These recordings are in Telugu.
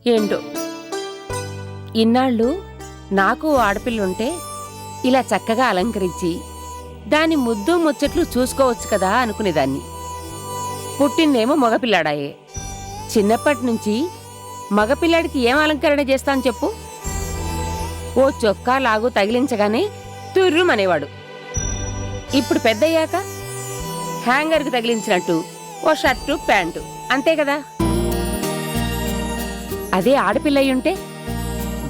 ఏంటో ఇన్నాళ్ళు నాకు ఆడపిల్లుంటే ఇలా చక్కగా అలంకరించి దాని ముద్దు ముచ్చట్లు చూసుకోవచ్చు కదా అనుకునేదాన్ని. పుట్టిందేమో మగపిల్లాడాయే. చిన్నప్పటి నుంచి మగపిల్లాడికి ఏం అలంకరణ చేస్తాను చెప్పు? ఓ చొక్కా లాగు తగిలించగానే తుర్రుమనేవాడు. ఇప్పుడు పెద్దయ్యాక హ్యాంగర్కి తగిలించినట్టు ఓ షర్టు ప్యాంటు, అంతే కదా. అదే ఆడపిల్లయ్యుంటే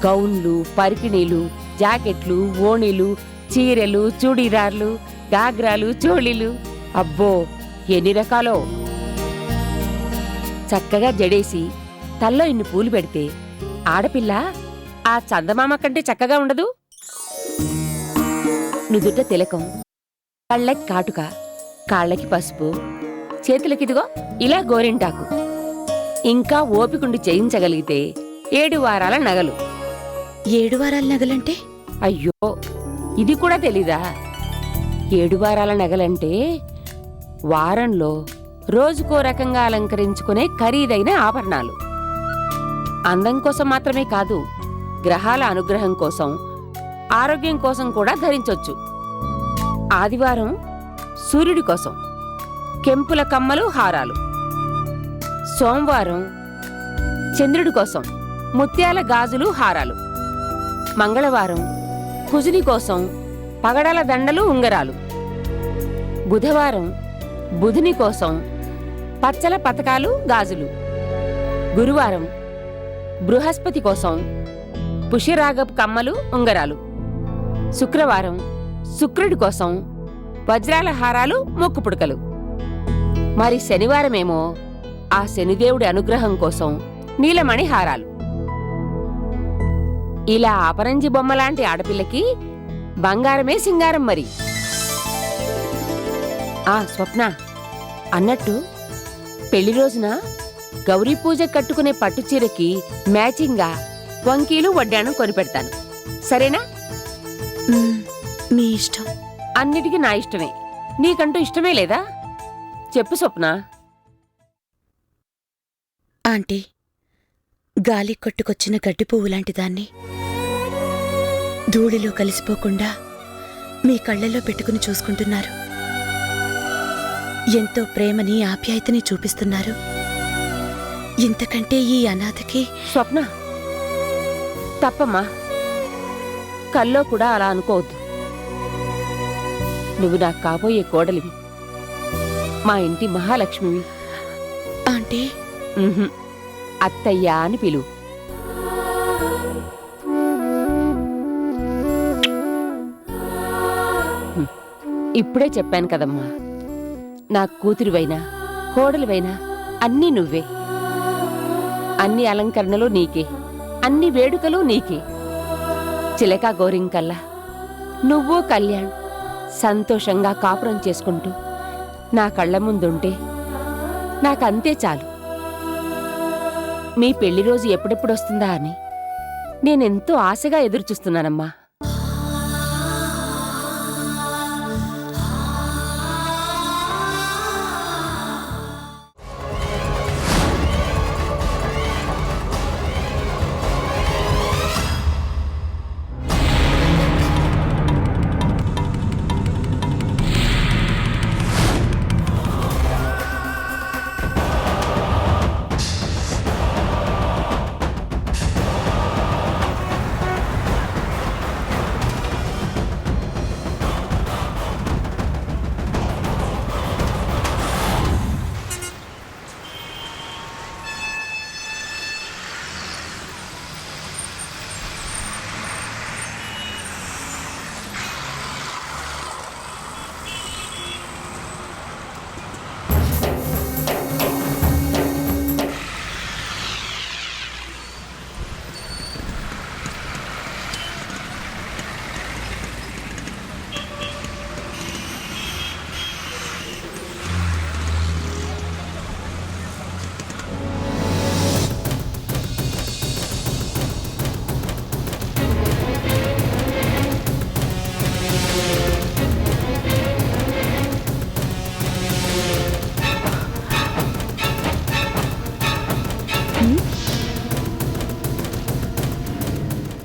గౌన్లు, పరికిణీలు, జాకెట్లు, ఓణీలు, చీరెలు, చూడీదార్లు, గాగ్రాలు, చోళీలు, అబ్బో ఎన్ని రకాలో. చక్కగా జడేసి తల్లో ఇన్ని పూలు పెడితే ఆడపిల్ల ఆ చందమామ కంటే చక్కగా ఉండదు? నుదుట తిలకం, కళ్ళకి కాటుక, కాళ్ళకి పసుపు, చేతులకిదిగో ఇలా గోరింటాకు, ఇంకా ఓపికండి చేయించగలిగితే 7 వారాల నగలు. 7 వారాల నగలంటే? అయ్యో, ఇది కూడా తెలీదా? 7 వారాల నగలంటే వారంలో రోజుకో రకంగా అలంకరించుకునే ఖరీదైన ఆభరణాలు. అందం కోసం మాత్రమే కాదు, గ్రహాల అనుగ్రహం కోసం, ఆరోగ్యం కోసం కూడా ధరించొచ్చు. ఆదివారం సూర్యుడి కోసం కెంపుల కమ్మలు, హారాలు. సోమవారం చంద్రుడి కోసం ముత్యాల గాజులు, హారాలు. మంగళవారం కుజుని కోసం పగడాల దండలు, ఉంగరాలు. బుధవారం బుధుని కోసం పచ్చల పతకాలు, గాజులు. గురువారం బృహస్పతి కోసం పుష్యరాగపు కమ్మలు, ఉంగరాలు. శుక్రవారం శుక్రుడి కోసం వజ్రాల హారాలు, మొక్కుపుడకలు. మరి శనివారమేమో ఆ శనిదేవుడి అనుగ్రహం కోసం నీలమణి హారాలు. ఇలా అపరంజి బొమ్మలాంటి ఆడపిల్లకి బంగారమే సింగారం మరి. స్వప్న, అన్నట్టు పెళ్లి రోజున గౌరీ పూజ కట్టుకునే పట్టుచీరకి మ్యాచింగ్గా వంకీలు, వడ్డాణం కొనిపెడతాను, సరేనా? మీ ఇష్టం. అన్నిటికీ నా ఇష్టమే. నీకంటూ ఇష్టమే లేదా? చెప్పు స్వప్న. ఆంటీ, గాలి కొట్టుకొచ్చిన గడ్డి పువ్వులాంటి దాన్ని ధూళిలో కలిసిపోకుండా మీ కళ్ళల్లో పెట్టుకుని చూసుకుంటున్నారు. ఎంతో ప్రేమని, ఆప్యాయతని చూపిస్తున్నారు. ఇంతకంటే ఈ అనాథకి. స్వప్న, తప్పమ్మా. కల్లో కూడా అలా అనుకోవద్దు. నువ్వు నాకు కాబోయే కోడలివి, మా ఇంటి మహాలక్ష్మివి. ఆంటీ, అత్తయ్యా అని పిలువు. ఇప్పుడే చెప్పాను కదమ్మా, నా కూతురువైనా కోడలివైనా అన్నీ నువ్వే. అన్ని అలంకరణలు నీకే, అన్ని వేడుకలు నీకే. చిలక గోరింకల్లా నువ్వు కళ్యాణ్ సంతోషంగా కాపురం చేసుకుంటూ నా కళ్ల ముందుంటే నాకంతే చాలు. మీ పెళ్లి రోజు ఎప్పుడెప్పుడొస్తుందా అని నేనెంతో ఆశగా ఎదురుచూస్తున్నానమ్మా.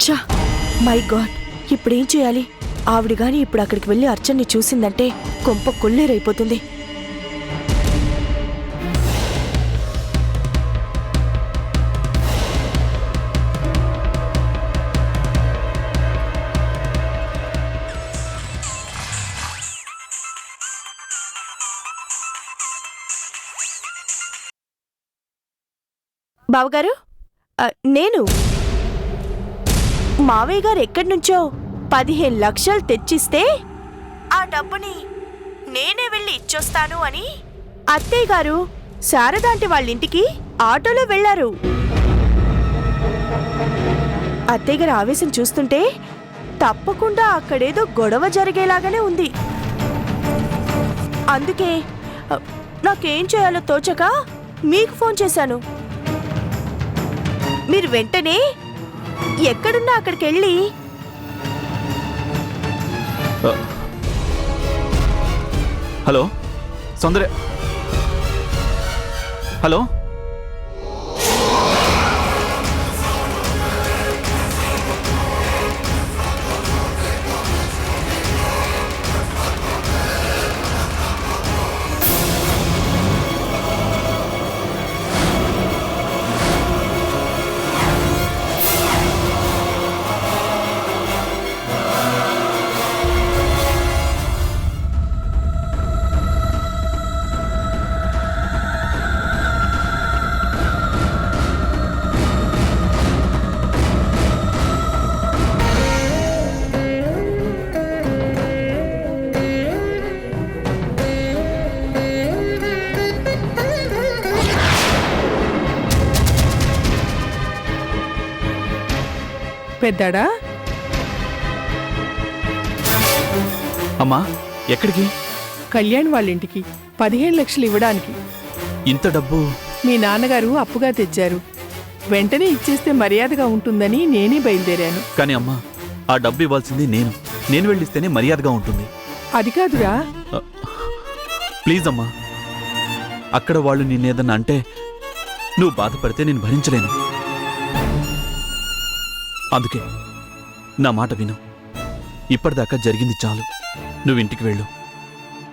ఛా, మై గాడ్, ఇప్పుడేం చేయాలి? ఆవిడ గాని ఇప్పుడు అక్కడికి వెళ్ళి అర్చన్ని చూసిందంటే కొంప కొల్లేరైపోతుంది. బావగారు, నేను మావయ్య గారు ఎక్కడి నుంచో 15 లక్షలు తెచ్చిస్తే ఆ డబ్బుని నేనే వెళ్ళి ఇచ్చొస్తాను అని అత్తయ్య గారు శారదాంటి వాళ్ళింటికి ఆటోలో వెళ్లారు. అత్తయ్య గారి ఆవేశం చూస్తుంటే తప్పకుండా అక్కడేదో గొడవ జరిగేలాగానే ఉంది. అందుకే నాకేం చేయాలో తోచక మీకు ఫోన్ చేశాను. మీరు వెంటనే ఎక్కడున్నా అక్కడికెళ్ళి హలో సౌందర్య, హలో పెద్దాడా? అమ్మా, ఎక్కడికి? కళ్యాణ్ వాళ్ళింటికి 15 లక్షలు ఇవ్వడానికి. ఇంత డబ్బు? మీ నాన్నగారు అప్పుగా తెచ్చారు. వెంటనే ఇచ్చేస్తే మర్యాదగా ఉంటుందని నేనే బయలుదేరాను. కానీ అమ్మా, ఆ డబ్బు ఇవ్వాల్సింది నేను వెళ్ళిస్తేనే మర్యాదగా ఉంటుంది. అది కాదురా. ప్లీజ్ అమ్మా, అక్కడ వాళ్ళు నిన్నేదన్నా అంటే నువ్వు బాధపడితే నేను భరించలేను. అందుకే నా మాట విను. ఇప్పటిదాకా జరిగింది చాలు. నువ్వు ఇంటికి వెళ్ళు.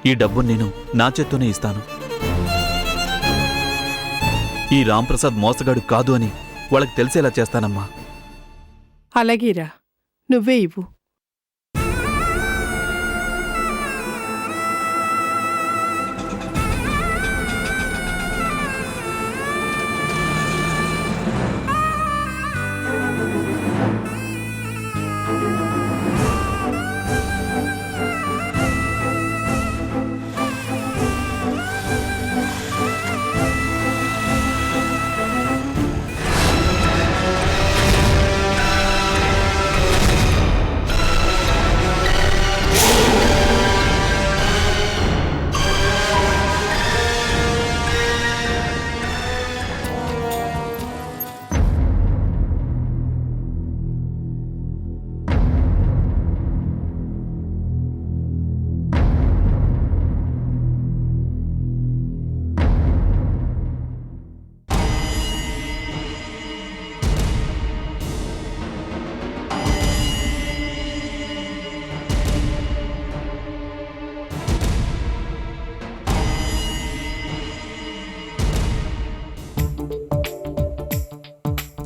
ఈ డబ్బును నేను నా చేత్తోనే ఇస్తాను. ఈ రాంప్రసాద్ మోసగాడు కాదు అని వాళ్ళకి తెలిసేలా చేస్తానమ్మా. అలాగేరా, నువ్వే ఇవ్వు.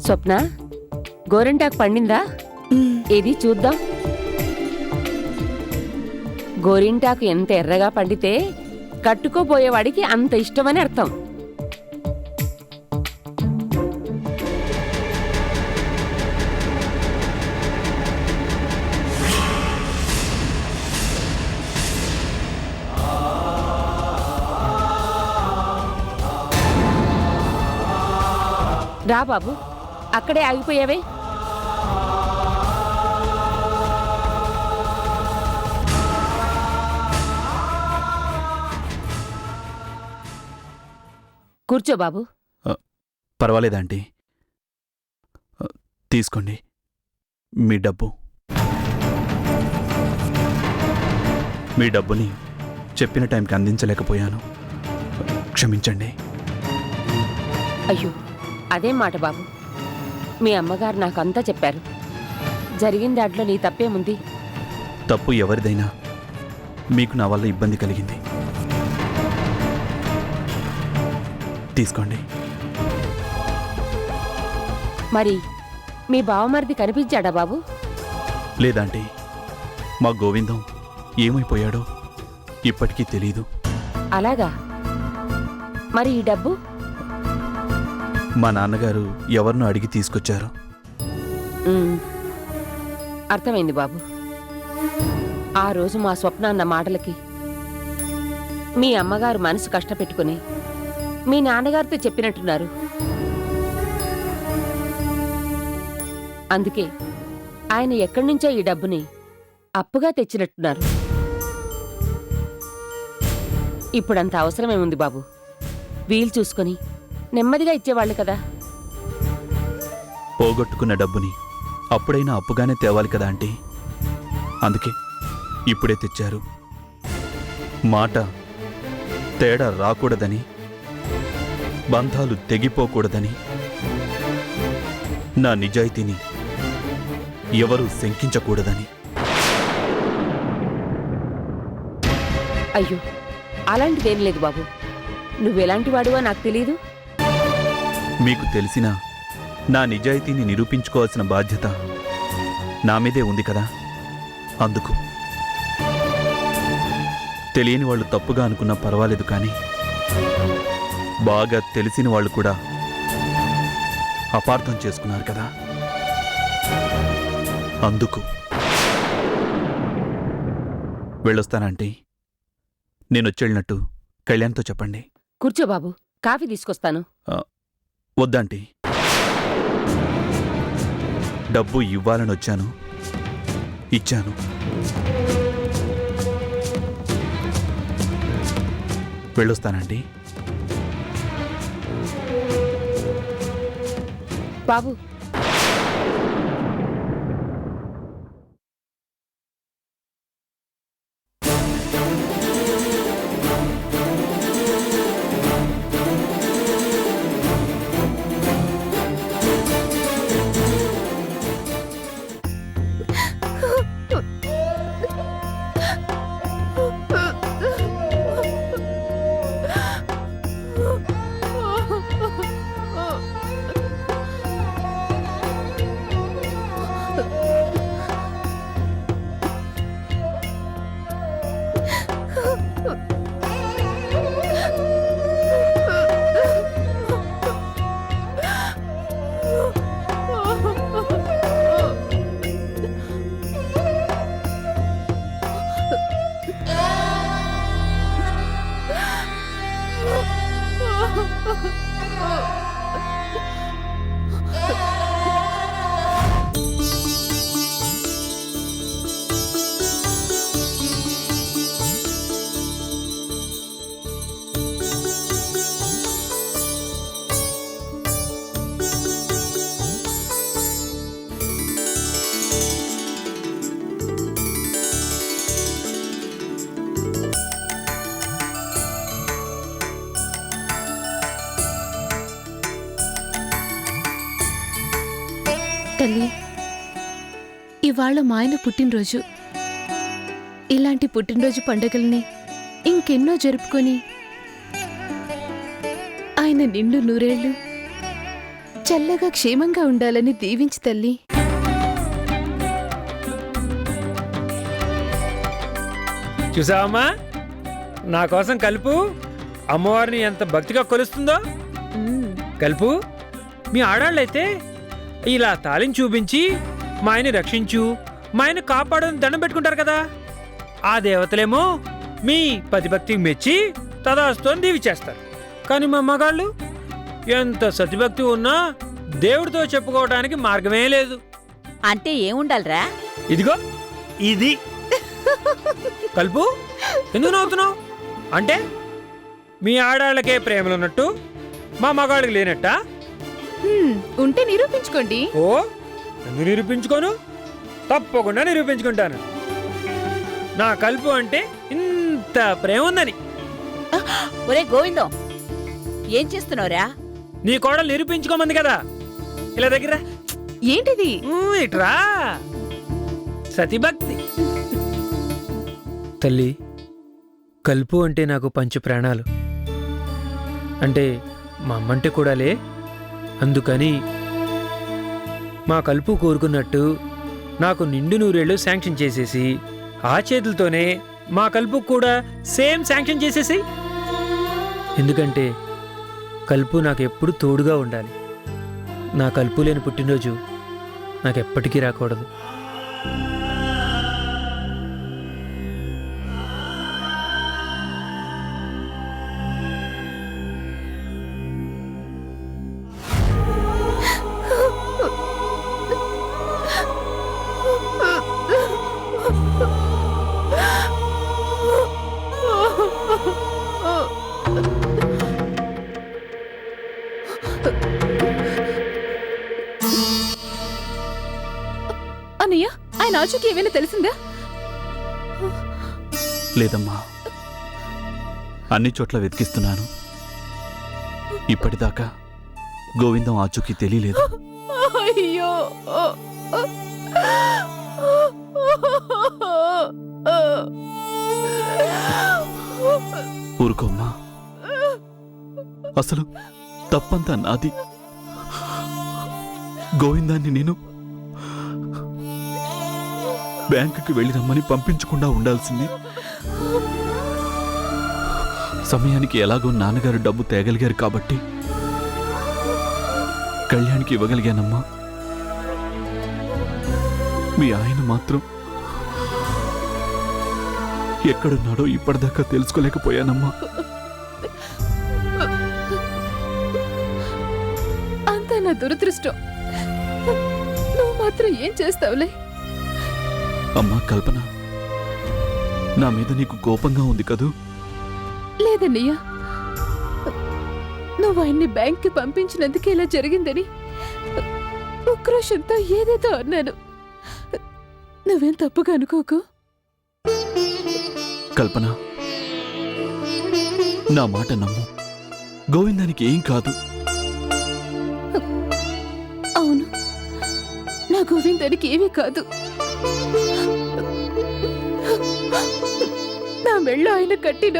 స్వప్న, గోరింటాకు పండిందా? ఏది చూద్దాం. గోరింటాకు ఎంత ఎర్రగా పండితే కట్టుకోబోయేవాడికి అంత ఇష్టమని అర్థం. రా బాబు, అక్కడే ఆగిపోయావే. కూర్చో బాబు. పర్వాలేదా ఆంటీ? తీసుకోండి మీ డబ్బు. మీ డబ్బుని చెప్పిన టైంకి అందించలేకపోయాను, క్షమించండి. అయ్యో, అదేం మాట బాబు. మీ అమ్మగారు నాకంతా చెప్పారు. జరిగిన దాంట్లో నీ తప్పేముంది? తప్పు ఎవరిదైనా మీకు నా వల్ల ఇబ్బంది కలిగింది. తీసుకోండి. మరి మీ బావమరిది కనిపించాడా బాబు? లేదంటే మా గోవిందం ఏమైపోయాడో ఇప్పటికీ తెలీదు. అలాగా? మరి ఈ డబ్బు? మా నాన్నగారు ఎవరినో అడిగి తీసుకొచ్చారు. అర్థమైంది బాబు. ఆ రోజు మా స్వప్న అన్న మాటలకి మీ అమ్మగారు మనసు కష్టపెట్టుకుని మీ నాన్నగారితో చెప్పినట్టున్నారు. అందుకే ఆయన ఎక్కడి నుంచో ఈ డబ్బుని అప్పుగా తెచ్చినట్టున్నారు. ఇప్పుడంత అవసరమేముంది బాబు? వీలు చూసుకొని నెమ్మదిగా ఇచ్చేవాళ్ళు కదా. పోగొట్టుకున్న డబ్బుని అప్పుడైనా అప్పుగానే తేవాలి కదా ఆంటీ. అందుకే ఇప్పుడే తెచ్చారు. మాట తేడా రాకూడదని, బంధాలు తెగిపోకూడదని, నా నిజాయితీని ఎవరూ శంకించకూడదని. అయ్యో, అలాంటిదేం లేదు బాబు. నువ్వెలాంటి వాడువో నాకు తెలీదు. మీకు తెలిసినా నా నిజాయితీని నిరూపించుకోవాల్సిన బాధ్యత నా మీదే ఉంది కదా. అందుకు తెలియని వాళ్ళు తప్పుగా అనుకున్నా పర్వాలేదు, కానీ బాగా తెలిసిన వాళ్ళు కూడా అపార్థం చేసుకున్నారు కదా. అందుకు వెళ్ళొస్తానంటే నేనొచ్చెళ్ళినట్టు కళ్యాణ్తో చెప్పండి. కూర్చో బాబు, కాఫీ తీసుకొస్తాను. వద్దంటీ, డబ్బు ఇవ్వాలని వచ్చాను, ఇచ్చాను. వెళ్ళొస్తానండి. బాబు, తల్లి, ఇవాళ మా ఆయన పుట్టినరోజు. ఇలాంటి పుట్టినరోజు పండుగల్ని ఇంకెన్నో జరుపుకొని ఆయన నిండు నూరేళ్లు చల్లగా క్షేమంగా ఉండాలని దీవించి తల్లి. చూసావమ్మా, నా కోసం కలుపు అమ్మవారిని ఎంత భక్తిగా కొలుస్తుందో. కలుపు, మీ ఆడాళ్ళైతే ఇలా తాళిని చూపించి మా ఆయన్ని రక్షించు, మా ఆయన కాపాడని దండం పెట్టుకుంటారు కదా. ఆ దేవతలేమో మీ పతిభక్తికి మెచ్చి తదాస్తు అని దీవి చేస్తారు. కానీ మా మగాళ్ళు ఎంత సతిభక్తి ఉన్నా దేవుడితో చెప్పుకోవడానికి మార్గమే లేదు. అంటే ఏముండాలిరా? ఇదిగో ఇది. కలుపు, ఎందుకు నవ్వుతున్నావు? అంటే మీ ఆడాళ్ళకే ప్రేమలున్నట్టు మా మగాళ్ళకి లేనట్టా? ఉంటే నిరూపించుకోండి. ఓ, ఎందుకు నిరూపించుకోను? తప్పకుండా నిరూపించుకుంటాను. నా కలుపు అంటే ఇంత ప్రేమ ఉందని. ఒరే గోవిందం, ఏం చేస్తున్నావురా? నీ కోడలు నిరూపించుకోమంది కదా. ఇలా దగ్గర ఏంటిది? ఇట్రా. సతిభక్తి. తల్లి, కలుపు అంటే నాకు పంచు ప్రాణాలు. అంటే మా అమ్మంటే కూడాలే. అందుకని మా కలుపు కోరుకున్నట్టు నాకు నిండు 100 ఏళ్ళు శాంక్షన్ చేసేసి ఆ చేతులతోనే మా కలుపు కూడా సేమ్ శాంక్షన్ చేసేసి. ఎందుకంటే కలుపు నాకు ఎప్పుడు తోడుగా ఉండాలి. నా కలుపు లేని పుట్టినరోజు నాకెప్పటికీ రాకూడదు. అన్నయ్య, ఆయన ఆచూకీ ఏమైనా తెలిసిందా? లేదమ్మా, అన్ని చోట్ల వెతికిస్తున్నాను. ఇప్పటిదాకా గోవిందం ఆచూకీ తెలియలేదు. అయ్యో, ఊరుకోమ్మా, అసలు తప్పంతా నాది. గోవిందాన్ని నేను బ్యాంకుకి వెళ్ళి రమ్మని పంపించకుండా ఉండాల్సింది. సమయానికి ఎలాగో నాన్నగారు డబ్బు తేగలిగారు కాబట్టి కళ్యాణ్కి ఇవ్వగలిగానమ్మా. మీ ఆయన మాత్రం ఎక్కడున్నాడో ఇప్పటిదాకా తెలుసుకోలేకపోయానమ్మా. అంతా నా దురదృష్టం. నువ్వు మాత్రం ఏం చేస్తావులే? అమ్మా కల్పన, నా మీద నీకు కోపంగా ఉంది కదూ? లేదన్నయ్య, నువ్వు ఆయన్ని బ్యాంక్కి పంపించినందుకే ఇలా జరిగిందని ఉక్రోషంతో ఏదేదో అన్నాను. నువ్వేం తప్పుగా అనుకోకు. కల్పన, నా మాట నమ్ము. గోవిందానికి ఏం కాదు. అవును, నా గోవిందానికి ఏమీ కాదు. నా మెళ్ళో ఆయన కట్టిన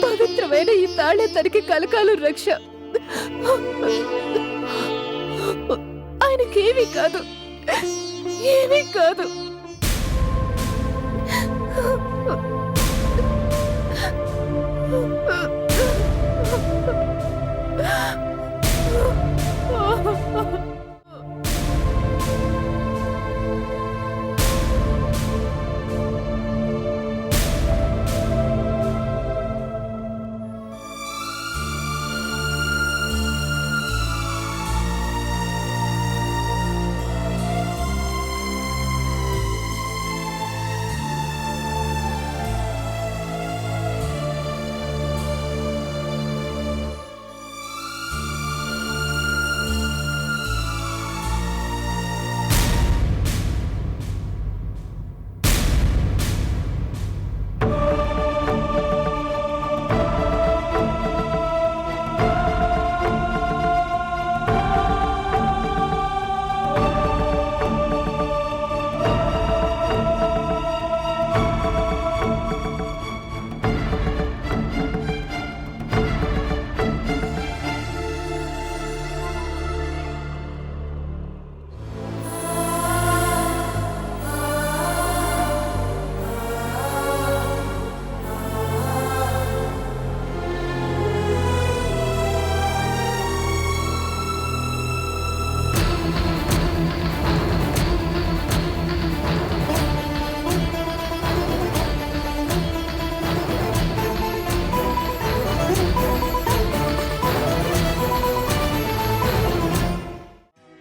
పవిత్రమైన ఈ తాళే తనకి కలకాలు రక్ష. ఆయనకేమీ కాదు, ఏమీ కాదు.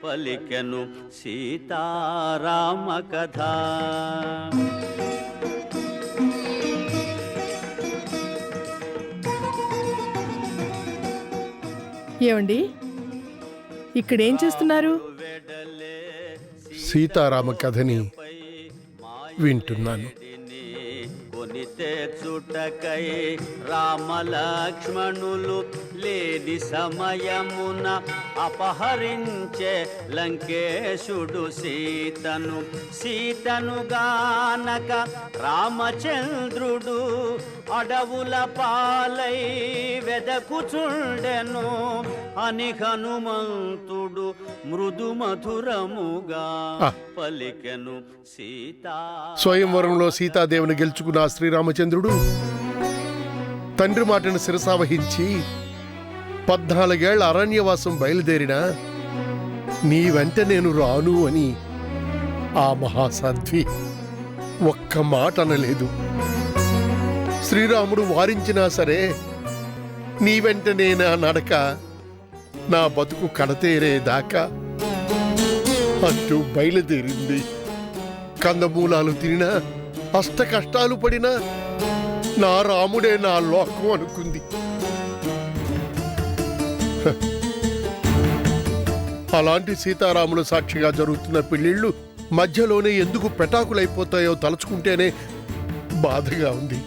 పలికెను సీతారామ కథ. ఏమండి, ఇక్కడేం చేస్తున్నారు? సీతారామ కథని వింటున్నాను. తెచ్చుటకై రామలక్ష్మణులు లేని సమయమున అపహరించే లంకేశుడు సీతను గానక రామచంద్రుడు అడవుల పాలై వెదకుచుండెను అని హనుమంతుడు మృదు మధురముగా పలికెను సీతా. స్వయంవరంలో సీతాదేవిని గెలుచుకున్న శ్రీరామచంద్రుడు తండ్రి మాటను శిరసావహించి 14 ఏళ్ల అరణ్యవాసం బయలుదేరినా నీ వెంట నేను రాను అని ఆ మహాసాధ్వి ఒక్క మాట అనలేదు. శ్రీరాముడు వారించినా సరే నీ వెంటనే నా నడక, నా బతుకు కడతేరేదాకా అంటూ బయలుదేరింది. కందమూలాలు తినినా, అష్ట కష్టాలు పడినా నా రాముడే నా లోకం అనుకుంది. అలాంటి సీతారాముల సాక్షిగా జరుగుతున్న పెళ్లిళ్ళు మధ్యలోనే ఎందుకు పెటాకులైపోతాయో తలుచుకుంటేనే బాధగా ఉంది.